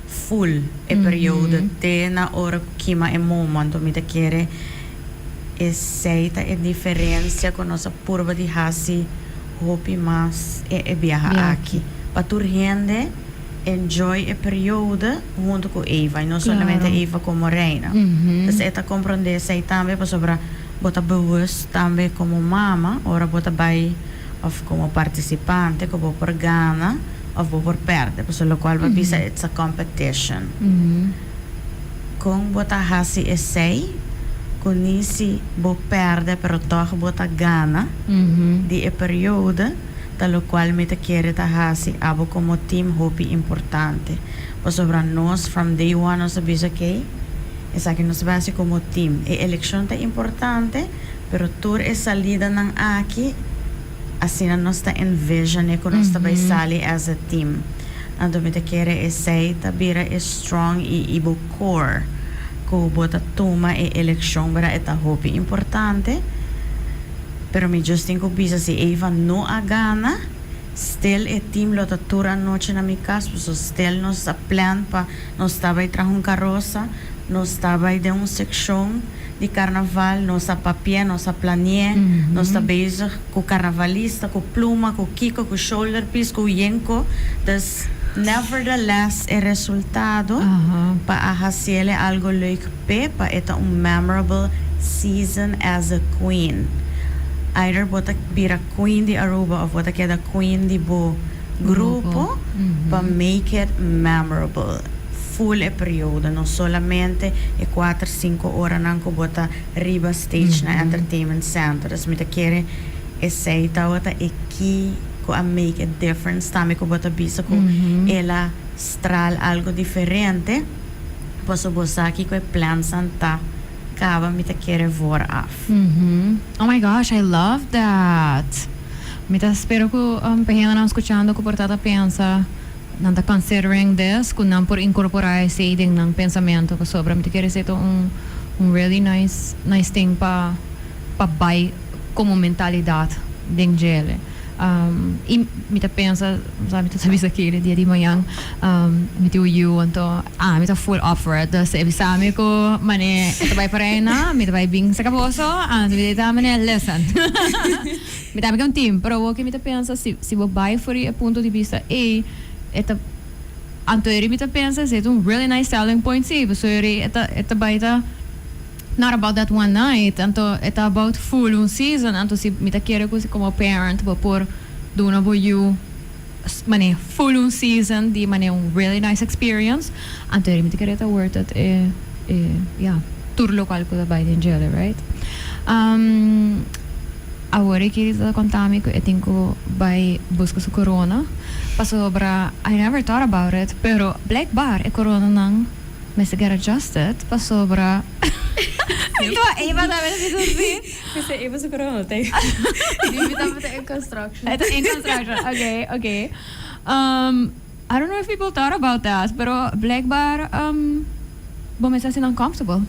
full e periodo de na ora kima e momento mita quiere seita e diferencia con nossa curva de hasi hopi mas e viaja aqui. Patur gente enjoy e periodo junto com Eva e não somente Eva como reina. Dus eta compreender sei também para sobra bota bewust também como mama, ora bota bij of como participante, como por gana of por perde, por lo qual bisa it's a competition. Com bota hasi e sei conhece bo perde pero toch bota gana di e periodo talo qual me te quiere ta hasi abo como team hopi importante por sobra nos from day one nos avisa que es que nos base como team e elección te importante pero tour e salida ng aqui assim nos ta envision e nos ta by sali as a team ando me te quiere e sei ta bira e strong e ibo core ko bota toma e eleksyon para eta hopi importante pero mi justin ko bisa si Eva no agana still e team lo tatura noche na mi casa so still nos a plan pa nos estaba aí tras un carroza nos estaba aí de un section de carnaval nos a papier nos a planear nos está bezig com carnavalista com pluma com kiko com shoulder piece com yenko dus nevertheless, el resultado para hacerle algo leuk pa eta un memorable season as a queen. Either bota bira queen di Aruba of bota queda queen di bo grupo pa make it memorable. Full e periodo, non solamente e 4-5 ore nanko bota riba stage na entertainment center. Dus mi te quiere e sei tawata e ki ko a make a difference tami ko bota bisa ko ela stral algo diferente posso bosaki ko e plan santa kava mi te quiere vor af. Oh my gosh, I love that. Me tá espero que pehena não escutando que portada pensa não tá considering this que não por incorporar esse idem ng pensamento que sobra me te quiere ser um really nice thing pa buy como mentalidade dengele. E me tá pensa, sabe, tu sabes aquele dia de manhã, me teu you, então, me tá full up for it, dus sabe que mane, ito vai para aí na, me tá vai bing sa kaboso, me tá mane listen, me tá um team, pero o que me tá pensa, se vou buy for a ponto de vista, ito, anterior me tá pensa, se um really nice selling point, sim, so ito vai tá not about that one night, anto it's about full un season, anto si mi ta quiere così como parent, por duna bo you mane full un season di mane un really nice experience, anto mi ta quiere ta worth it yeah, tour local ko da Biden Jelly, right? Agora que eles contami ko etinko by busca su corona, pasobra I never thought about it, pero black bar e corona nang mas get adjusted, pasobra. Ito, Eva, sabi na dito si. Kasi Eva sa corona tayo. Hindi mo tayo in construction. Ito, in construction. Okay. I don't know if people thought about that, pero black bar, bumesa silang comfortable.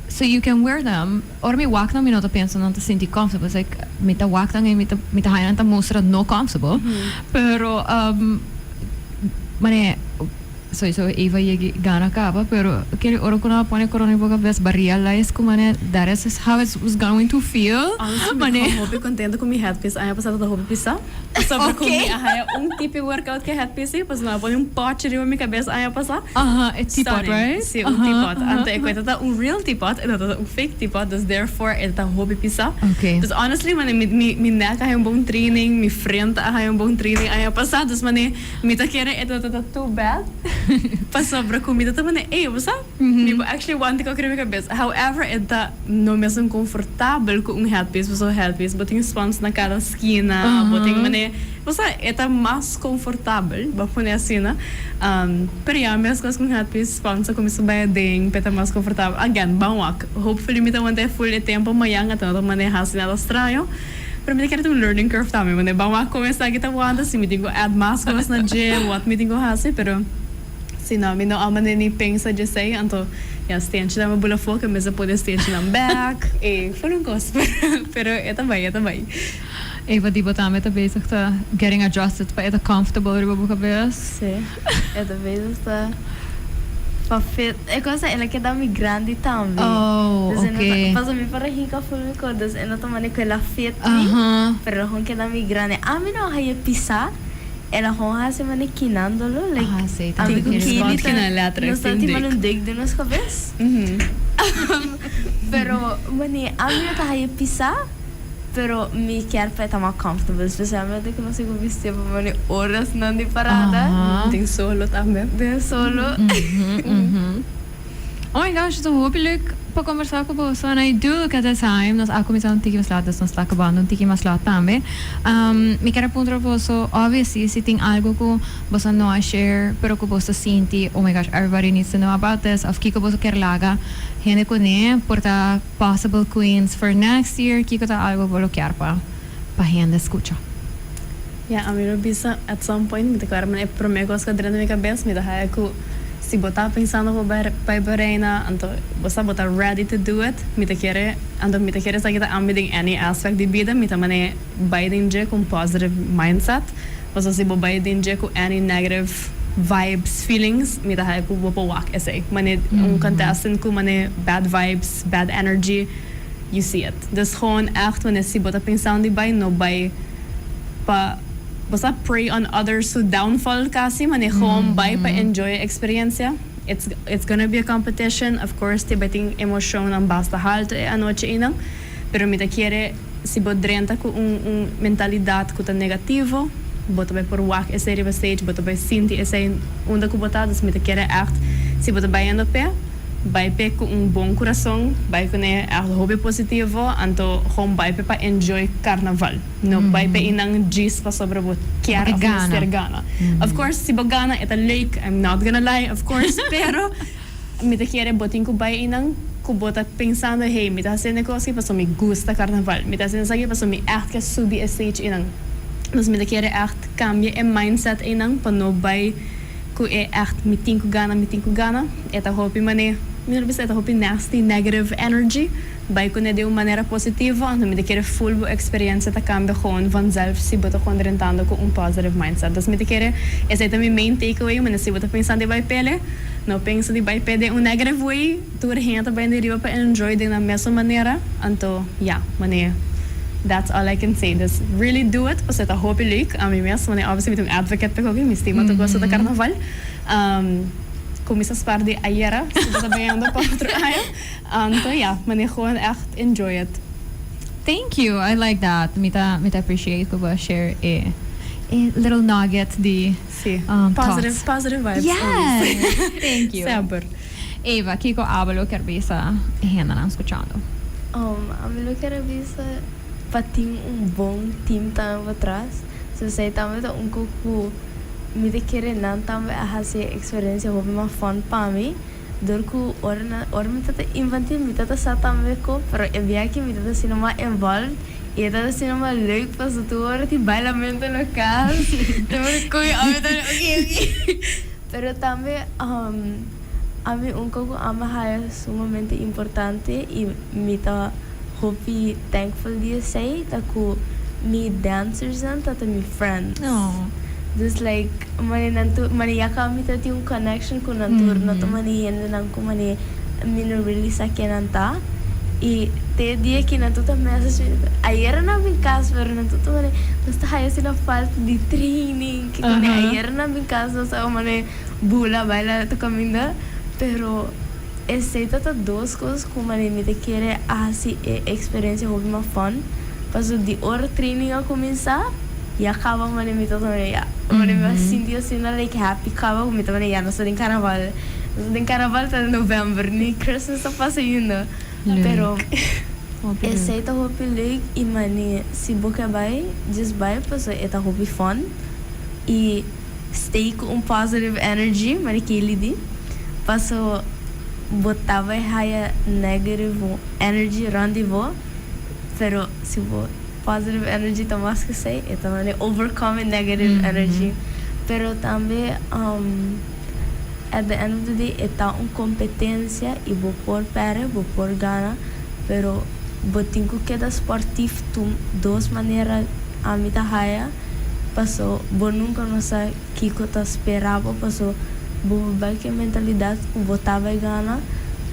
So you can wear them. Or may wak nang minota pensa nang ta sinti comfortable. It's like, mita wak nang mita hayan ta mostra no comfortable. Pero, mane, so Eva yegi gana kaba, pero kiri oro kuna pone corona boga bes realize ko mane that is how it was going to feel. Honestly, eu tô contente com minha headpiece. Aí eu passava da roupa pisa. Sobre com minha aí tipo workout que headpiece, pas não põe pote de minha cabeça aí eu passar. É teapot, right? Sim, teapot. Ante eu coita real teapot, e tá fake teapot, dus therefore tá roupa pisa. Okay. Dus honestly, mane mi neck aí bom training, mi frente aí bom training aí eu passar, dus mane mi tá querer tá too bad. pa sobra comida também what's up? Tipo, actually want ko kaya cabeça. However, enta não mesmo confortável com headpiece, você headpiece, boting spons na cada esquina, boting mané, você eta mais confortável, ba pone assim, né? Pero yeah, mesmo com headpiece, spons como isso vai ding, peta mais confortável. Again, bawak. Hopefully me também ter full de tempo amanhã, então mané hasi nada estranho. Pero me quero um learning curve também, mané bawak começar kita wanda, se me digo add mais coisas na gym, what me digo hasi, pero se não, me não ama nem pensa de sei, então ja, steentje dat we boelen voor, maar ze poden steentje dan back. Voor een kost. Pero ito ba? Eva, die botame te bezig te getting adjusted, pa ito comfortable riba buka bes. Sim, é da vez está perfeito. É coisa ela que dá me grande também. Oh, okay. Faz me para rica full me codas, ela toma ne quella fit. Pero hon que dá me grande. A mim não hai pisar. Ela honra se mane quinándolo, like sei, tá amigo que na letra, não está tipo um dig de nos cabeças. Pero mane a mim tá aí pisar, pero me quer para estar mais comfortable, especialmente que não sei como vestir para mane horas não de parada. Tem solo também. Tem solo. Oh my gosh, so hopelijk pa conversar com você, and I do look at the time, nós a comissão tiki mas lahat, nós está acabando tiki mas lahat também. Me quero apontar você, obviously, se tem algo que você não a share, pero que você sente, oh my gosh, everybody needs to know about this, of que você quer laga, gente kone, porta possible queens for next year, que tá algo bloquear pa gente escucha. Ja, a mim eu bisa at some point, me declaro, mas é pro meu gosto que dentro da minha cabeça, me dá raio que se botar pensando para Bahreina, então você botar ready to do it, me te quer sair da ambiding any aspect de vida, me também vai dinge com positive mindset, você se vai dinge com any negative vibes, feelings, me te hai ku bopo walk essay, mane contestant ku mane bad vibes, bad energy, you see it. Dus gewoon echt wanneer se botar pensando de vai no vai pa basta prey on others who downfall kasi mane home by pa enjoy experiência. It's gonna be a competition, of course, te bating emotion ang basta halto e anoche inang, pero mita quiere si bodrenta ku mentalidad ku ta negativo, bota by por wak esse riba stage, bota by sinti esse unda ku botadas, mita quiere echt si bota by ando pe, by pe ku bom coração, by ku ne echt hobby positivo, anto home by pe pa enjoy carnaval. No by pe inang gis pa sobre bot kiara of Mr. Gana. Of course, si Bogana ita lake, I'm not gonna lie, of course, pero mita quiere botin ku by inang kubota pensando, hey, mita haciendo cosas pa so me gusta carnaval, mita haciendo sagi pa so me echt ka subi stage inang. Dus mita quiere echt cambia e mindset inang pa no by ku e echt meeting ku gana, eta hopi mane minha vista é hopi nasty negative energy, by ku ne de uma maneira positiva, então me querer full experiência ta cambia gewoon vanzelf se bota gewoon rentando com positive mindset. Dus me querer esse é também main takeaway, mas se bota pensando de vai pele, não pensa de vai pele negative way, tu renta vai deriva para enjoy de na mesma maneira, então yeah, mane that's all I can say. Just really do it. Kasi ito hope leak. Ami mesmo, mane obviously mitong advocate pa ko, mi estima to gosto da carnaval. Começas par de ayera, se bota bayando pa outro ayo. Então yeah, mane gewoon echt enjoy it. Thank you. I like that. Mita appreciate ko ba share a little nugget the positive vibes. Yes. Thank you. Sempre. Eva, Kiko Abalo Carbisa hända na escuchando. A mim eu quero ver para ter bom time também atrás. Se você também tá pouco me de querer não também a fazer experiência hobby mais fun para mim. Dorku ora me tá inventando me tá só também co, pero é bem que me tá sendo mais involved. E tá sendo mais leuk para tu ora te bailamento no carro. Então coi a mim tá ok. Pero também a mim pouco ama é sumamente importante e me tá hopi thankful dia say that ku me dancers and that me friends. Just like maniyaka mi tati yung connection ko nantur na to maniyendo nang ko mani mino release akinanta e te dia que natuta message ayer na bin caso pero natuta mani basta haya sila falta de training que kone ayer na bin caso sa mani bula baila to caminda pero esse tata duas coisas como me te querer assim experiência hobby mais fun passo de hora training a começar ya acaba mane mita também ya mane me sinto assim na like happy acaba mita mane ya nós tem carnaval tá em novembro nem Christmas tá passando pero esse é tá hopi leuk e mane se boca vai just vai passo é tá hopi fun e stay com positive energy mane que ele di passo botava high negative energy randivo pero se vou positive energy também que sei é também overcoming negative energy pero também at the end of the day é uma competência e vou por pere vou por gana pero vou ter que dar esportivo tu duas maneiras a mim tá high passou vou nunca não sei que eu tá esperava passou vou vai que mentalidade vou tava gana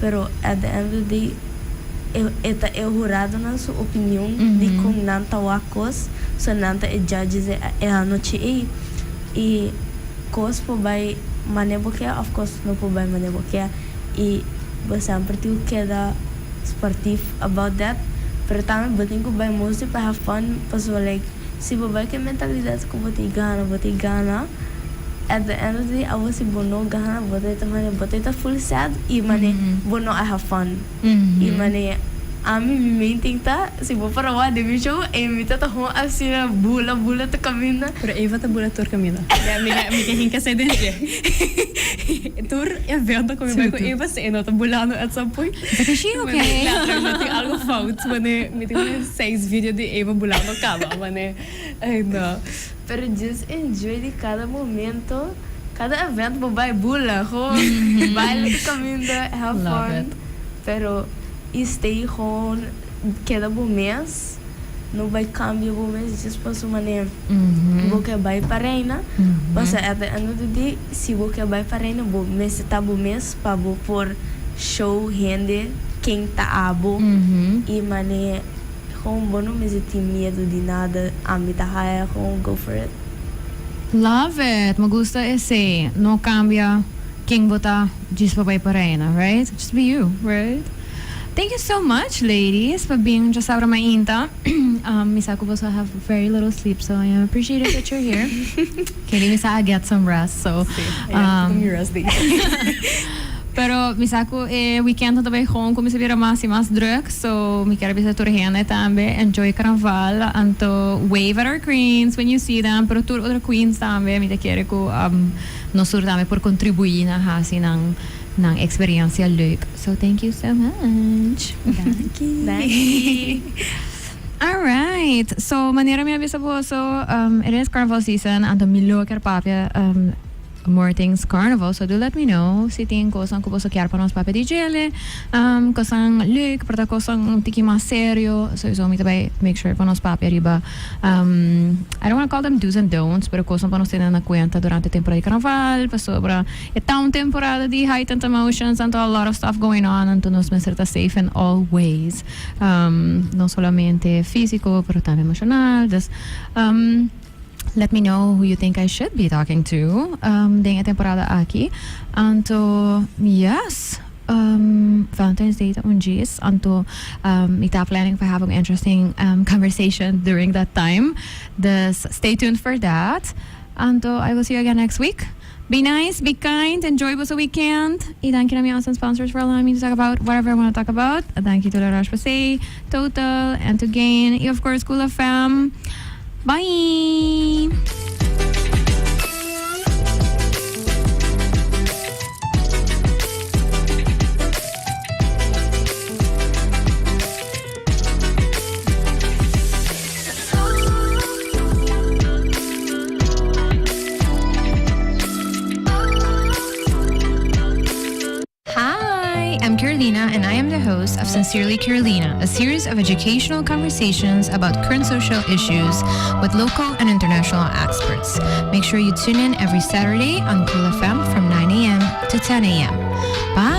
pero at the end of the day eu jurado na sua opinião de como nanta wakos so nanta e judges é a noite e cos po vai maneboke of course no po vai maneboke e você sempre tem que dar sportivo about that pero também botin ko vai mostly para have fun paso like se vai que mentalidade ko botin gana at the end of the day I was bono gana botai ta full sad e mane bono I have fun e mane ami maintain ta se vou para o de show e me tá ho assim bula ta caminha Pero Eva tá bula tur caminho. Amiga hinka sa din siya. Tur evento kami ba ko Eva sa eno tá bulano at some point. But is she okay? Tem algo fault, mane me tem 6 vídeo de Eva bulano kaba, mane. Ay no. pero just enjoy de cada momento cada evento mo vai bula ho baile ta caminha have Love fun it. pero stay home cada mês não vai cambiar o mês just passo maneira porque vai para reina passa at the end of the day se você vai para reina vou mês tá bom mês para vou por show rende quem tá abo e maneira home bono mês tem medo de nada a mim tá high home go for it Love it. Me gusta esse. No cambia quem bota just para parena, right? Just be you, right? Thank you so much, ladies, for being just out of my inta. Misako also have very little sleep, so I appreciate it that you're here. Kelly, Misako get some rest, so. Pero Misako, weekend também gewoon como se vira mais druk, so me quero visitar turhene também, enjoy carnaval, anto wave at our queens when you see them, pero tur other queens também, me te quero ko no sur também por contribuir na hasi ng experiência leuk. So thank you so much. Thank you. All right. So manera mi avisa po, so it is carnival season, anto milo ker papia more things carnival, so do let me know se tem coisa que você quer para nós para DJ coisa leuk para coisa um tiki mais sério, so me também make sure para nós para riba I don't want to call them do's and don'ts, pero coisa para nós ter na conta durante a temporada de carnaval, para sobre é tão temporada de heightened emotions and a lot of stuff going on, então nós me certa safe in all ways, não solamente físico, pero também emocional, dus let me know who you think I should be talking to dentro temporada aqui. Anto, yes, Valentine's Day on G's. Anto, ita planning for having an interesting conversation during that time. Thus, stay tuned for that. Anto, I will see you again next week. Be nice, be kind, enjoy the weekend. And thank you to my awesome sponsors for allowing me to talk about whatever I want to talk about. And thank you to La Roche-Posay, Total, and to Gain, and of course, Cool FM. Bye! I'm Carolina, and I am the host of Sincerely Carolina, a series of educational conversations about current social issues with local and international experts. Make sure you tune in every Saturday on Cool FM from 9 a.m. to 10 a.m. Bye!